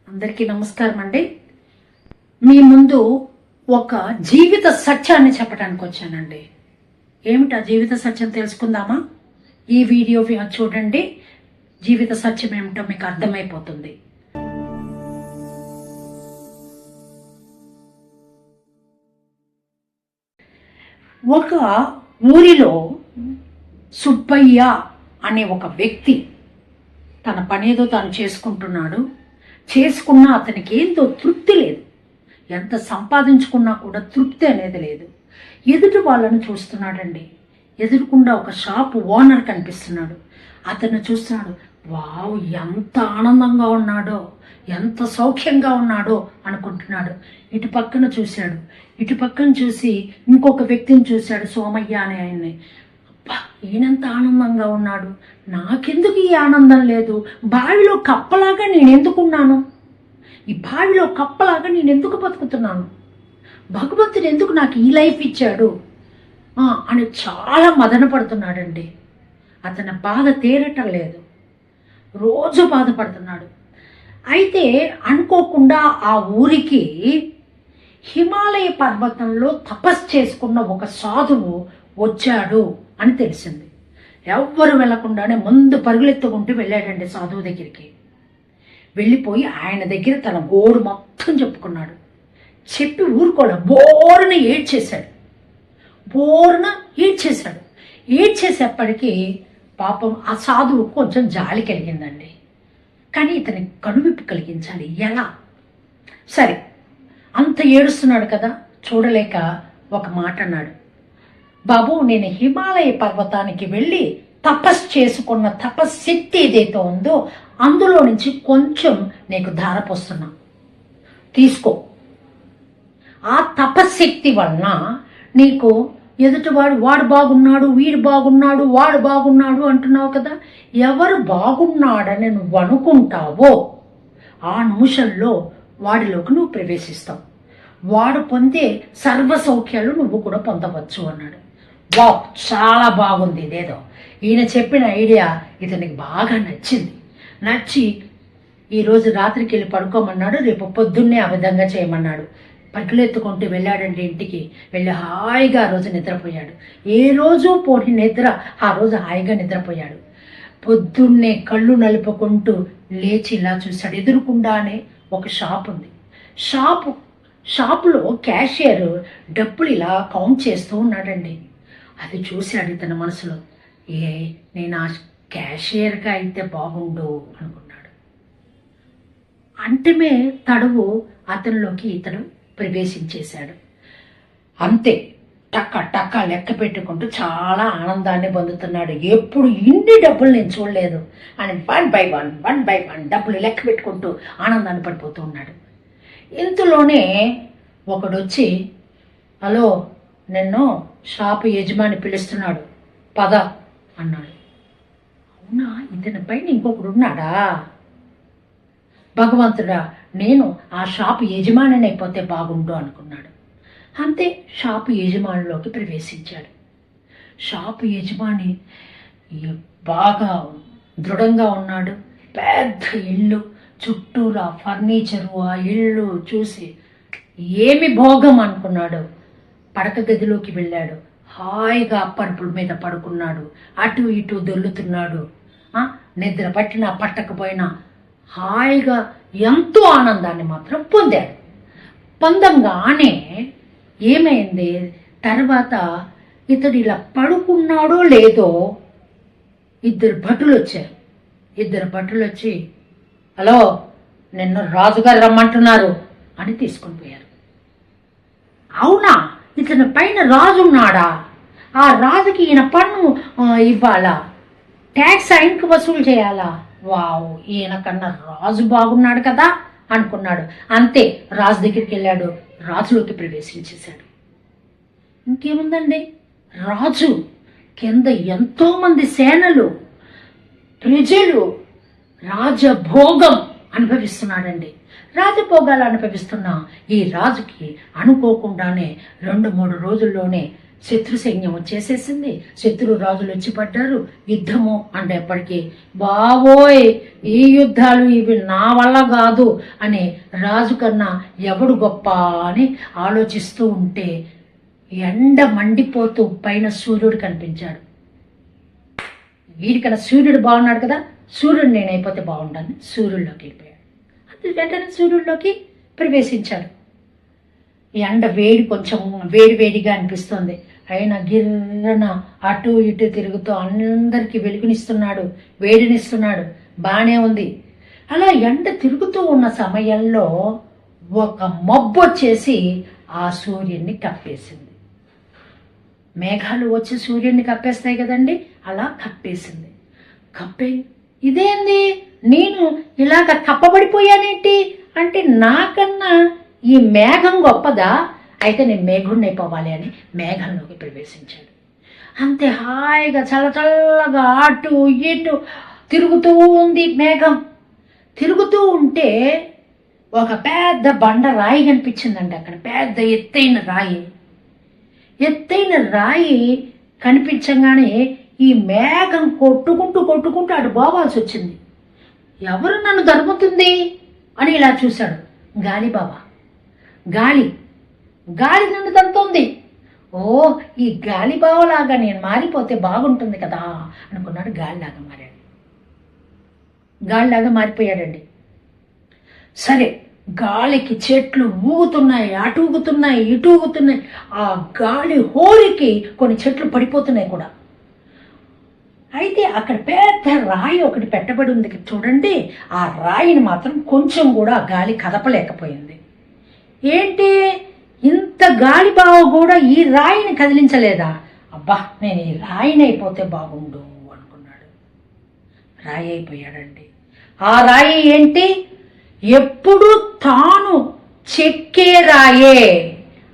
అందరికీ నమస్కారం అండి. మీ ముందు ఒక జీవిత సత్యాన్ని చెప్పడానికి వచ్చానండి. ఏమిటా జీవిత సత్యం తెలుసుకుందామా? ఈ వీడియో చూడండి, జీవిత సత్యం ఏమిటో మీకు అర్థమైపోతుంది. ఒక ఊరిలో సుబ్బయ్య అనే ఒక వ్యక్తి తన పనేదో తాను చేసుకున్నా అతనికి ఏందో తృప్తి లేదు. ఎంత సంపాదించుకున్నా కూడా తృప్తి అనేది లేదు. ఎదుటి వాళ్ళను చూస్తున్నాడండి. ఎదురుకుండా ఒక షాపు ఓనర్ కనిపిస్తున్నాడు. అతను చూస్తున్నాడు. వావ్, ఎంత ఆనందంగా ఉన్నాడో, ఎంత సౌఖ్యంగా ఉన్నాడో అనుకుంటున్నాడు. ఇటు పక్కన చూశాడు. ఇటు పక్కన చూసి ఇంకొక వ్యక్తిని చూశాడు, సోమయ్య అనే ఆయన్ని. అబ్బా, ఈయనంత ఆనందంగా ఉన్నాడు, నాకెందుకు ఈ ఆనందం లేదు? బావిలో కప్పలాగా నేను ఎందుకున్నాను? ఈ బావిలో కప్పలాగా నేను ఎందుకు బతుకుతున్నాను? భగవంతుడు ఎందుకు నాకు ఈ లైఫ్ ఇచ్చాడు అని చాలా మదన పడుతున్నాడండి. అతని బాధ తీరటం లేదు, రోజు బాధపడుతున్నాడు. అయితే అనుకోకుండా ఆ ఊరికి హిమాలయ పర్వతంలో తపస్సు చేసుకున్న ఒక సాధువు వచ్చాడు అని తెలిసింది. ఎవ్వరు వెళ్లకుండానే ముందు పరుగులెత్తుకుంటూ వెళ్ళాడండి సాధువు దగ్గరికి. వెళ్ళిపోయి ఆయన దగ్గర తన గోడు మొత్తం చెప్పుకున్నాడు. చెప్పి ఊరుకోలే, బోరున ఏడ్చేసేప్పటికీ పాపం ఆ సాధువు కొంచెం జాలి కలిగిందండి. కానీ ఇతని కనువిప్పు కలిగించాలి ఎలా? సరే, అంత ఏడుస్తున్నాడు కదా, చూడలేక ఒక మాట అన్నాడు. బాబు, నేను హిమాలయ పర్వతానికి వెళ్ళి తపస్సు చేసుకున్న తపశ్శక్తి ఏదైతే ఉందో అందులో నుంచి కొంచెం నీకు ధారపోస్తున్నా, తీసుకో. ఆ తపశ్శక్తి వలన నీకు ఎదుటివాడు వాడు బాగున్నాడు, వీడు బాగున్నాడు, వాడు బాగున్నాడు అంటున్నావు కదా, ఎవరు బాగున్నాడని నువ్వు అనుకుంటావో ఆ నిమిషంలో వాడిలోకి నువ్వు ప్రవేశిస్తావు. వాడు పొందే సర్వ సౌఖ్యాలు నువ్వు కూడా పొందవచ్చు అన్నాడు. వావ్, చాలా బాగుంది. ఇదేదో ఈయన చెప్పిన ఐడియా ఇతనికి బాగా నచ్చి ఈరోజు రాత్రికి వెళ్ళి పడుకోమన్నాడు. రేపు పొద్దున్నే ఆ విధంగా చేయమన్నాడు. పరుగులెత్తుకుంటూ వెళ్ళాడండి. ఇంటికి వెళ్ళి హాయిగా ఆ రోజు నిద్రపోయాడు. ఏ రోజు పోని నిద్ర, ఆ రోజు హాయిగా నిద్రపోయాడు. పొద్దున్నే కళ్ళు నలుపుకుంటూ లేచి ఇలా చూశాడు. ఎదురుకుండానే ఒక షాప్ ఉంది. షాపులో క్యాషియర్ డబ్బులు ఇలా కౌంట్ చేస్తూ ఉన్నాడండి. అది చూశాడు ఇతని మనసులో. నేను ఆ క్యాషియర్గా అయితే బాగుండు అనుకున్నాడు. అంటమే తడువు అతనిలోకి ఇతను ప్రవేశించేశాడు. అంతే, టక్క లెక్క పెట్టుకుంటూ చాలా ఆనందాన్ని పొందుతున్నాడు. ఎప్పుడు ఇన్ని డబ్బులు నేను చూడలేదు అని వన్ బై వన్ డబ్బులు లెక్క పెట్టుకుంటూ ఆనందాన్ని పడిపోతూ ఉన్నాడు. ఇంతలోనే ఒకడొచ్చి, హలో, నిన్ను షాపు యజమాని పిలుస్తున్నాడు, పద అన్నాడు. అవునా, ఇతని పైన ఇంకొకడు ఉన్నాడా? భగవంతుడా, నేను ఆ షాపు యజమాని అయిపోతే బాగుండు అనుకున్నాడు. అంతే, షాపు యజమానిలోకి ప్రవేశించాడు. షాపు యజమాని బాగా దృఢంగా ఉన్నాడు. పెద్ద ఇల్లు, చుట్టూరా ఫర్నిచరు. ఆ ఇల్లు చూసి ఏమి భోగం అనుకున్నాడు. పడక గదిలోకి వెళ్ళాడు. హాయిగా పరుపుల మీద పడుకున్నాడు. అటు ఇటు దొల్లుతున్నాడు. నిద్ర పట్టినా పట్టకపోయినా హాయిగా ఎంతో ఆనందాన్ని మాత్రం పొందాడు. పొందంగానే ఏమైంది, తర్వాత ఇతడు ఇలా పడుకున్నాడో లేదో ఇద్దరు భటులు వచ్చి హలో, నిన్ను రాజుగారు రమ్మంటున్నారు అని తీసుకొని పోయారు. అవునా, ఇతని పైన రాజు ఉన్నాడా? ఆ రాజుకి ఈయన పన్ను ఇవ్వాలా? ట్యాక్స్ ఆయనకు వసూలు చేయాలా? వావ్, ఈయన కన్నా రాజు బాగున్నాడు కదా అనుకున్నాడు. అంతే, రాజు దగ్గరికి వెళ్ళాడు. రాజులోకి ప్రవేశించేశాడు. ఇంకేముందండి, రాజు కింద ఎంతో మంది సేనలు, ప్రజలు రాజభోగం అనుభవిస్తున్నాడండి. రాజభోగాలు అనుభవిస్తున్న ఈ రాజుకి అనుకోకుండానే 2-3 రోజుల్లోనే శత్రు సైన్యం వచ్చేసేసింది, శత్రు రాజులు వచ్చి పడ్డారు. యుద్ధము అనేప్పటికీ బావోయ్ ఈ యుద్ధాలు ఇవి నా వల్ల కాదు అని రాజు కన్నా ఎవడు గొప్ప అని ఆలోచిస్తూ ఉంటే ఎండ మండిపోతూ పైన సూర్యుడు కనిపించాడు. వీడికన్నా సూర్యుడు బాగున్నాడు కదా, సూర్యుడు నేనైపోతే బాగుండాలని సూర్యుడిలోకి వెళ్ళిపోయాడు. అది వెంటనే సూర్యుడిలోకి ప్రవేశించాడు. ఎండ వేడి కొంచెం వేడిగా అనిపిస్తుంది. అయినా గిర్రన అటు ఇటు తిరుగుతూ అందరికీ వెలుగునిస్తున్నాడు, వేడినిస్తున్నాడు, బాగానే ఉంది. అలా ఎండ తిరుగుతూ ఉన్న సమయంలో ఒక మబ్బు వచ్చేసి ఆ సూర్యుడిని కప్పేసింది. మేఘాలు వచ్చి సూర్యుడిని కప్పేస్తాయి కదండి, అలా కప్పేసింది. ఇదేంది, నేను ఇలాగ కప్పబడిపోయానేంటి అంటే నాకన్నా ఈ మేఘం గొప్పదా, అయితే నేను మేఘుడిని అయిపోవాలి అని మేఘంలోకి ప్రవేశించాడు. అంతే హాయిగా చల్లగా అటు ఇటు తిరుగుతూ ఉంది మేఘం. తిరుగుతూ ఉంటే ఒక పెద్ద బండ రాయి కనిపించిందండి. అక్కడ పెద్ద ఎత్తైన రాయి కనిపించగానే ఈ మేఘం కొట్టుకుంటూ అటు పోవాల్సి వచ్చింది. ఎవరు నన్ను ధర్ముతుంది అని ఇలా చూశాడు. గాలిబాబా. గాలి నన్ను తంతుంది. ఓ ఈ గాలిబావలాగా నేను మారిపోతే బాగుంటుంది కదా అనుకున్నాడు. గాలిలాగా మారిపోయాడండి. సరే, గాలికి చెట్లు ఊగుతున్నాయి, అటు ఊగుతున్నాయి, ఇటు ఊగుతున్నాయి. ఆ గాలి హోరికి కొన్ని చెట్లు పడిపోతున్నాయి కూడా. అయితే అక్కడ పెద్ద రాయి ఒకటి పెట్టబడి ఉంది చూడండి. ఆ రాయిని మాత్రం కొంచెం కూడా గాలి కదపలేకపోయింది. ఏంటి, ఇంత గాలి బావ కూడా ఈ రాయిని కదిలించలేదా? అబ్బా, నేను ఈ రాయిని అయిపోతే బాగుండు అనుకున్నాడు. రాయి అయిపోయాడండి. ఆ రాయి ఏంటి, ఎప్పుడు తాను చెక్కే రాయే.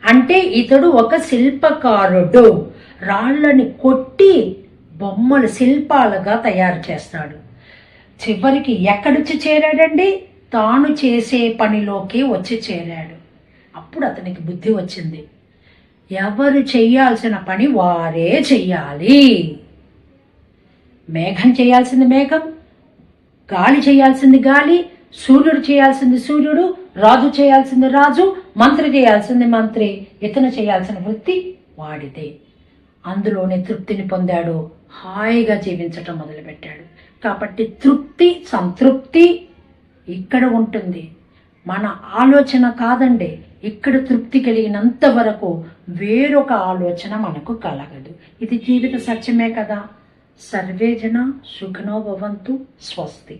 అంటే ఇతడు ఒక శిల్పకారుడు. రాళ్ళని కొట్టి బొమ్మలు శిల్పాలుగా తయారు చేస్తాడు. చివరికి ఎక్కడొచ్చి చేరాడండి, తాను చేసే పనిలోకి వచ్చి చేరాడు. అప్పుడు అతనికి బుద్ధి వచ్చింది. ఎవరు చెయ్యాల్సిన పని వారే చెయ్యాలి. మేఘం చేయాల్సింది మేఘం, గాలి చేయాల్సింది గాలి, సూర్యుడు చేయాల్సింది సూర్యుడు, రాజు చేయాల్సింది రాజు, మంత్రి చేయాల్సింది మంత్రి. ఇతను చేయాల్సిన వృత్తి వాడిదే. అందులోనే తృప్తిని పొందాడు. హాయిగా జీవించటం మొదలుపెట్టాడు. కాబట్టి తృప్తి, సంతృప్తి ఇక్కడ ఉంటుంది. మన ఆలోచన కాదండి. ఇక్కడ తృప్తి కలిగినంత వరకు వేరొక ఆలోచన మనకు కలగదు. ఇది జీవిత సత్యమే కదా. సర్వే జన సుఖనో భవంతు. స్వస్తి.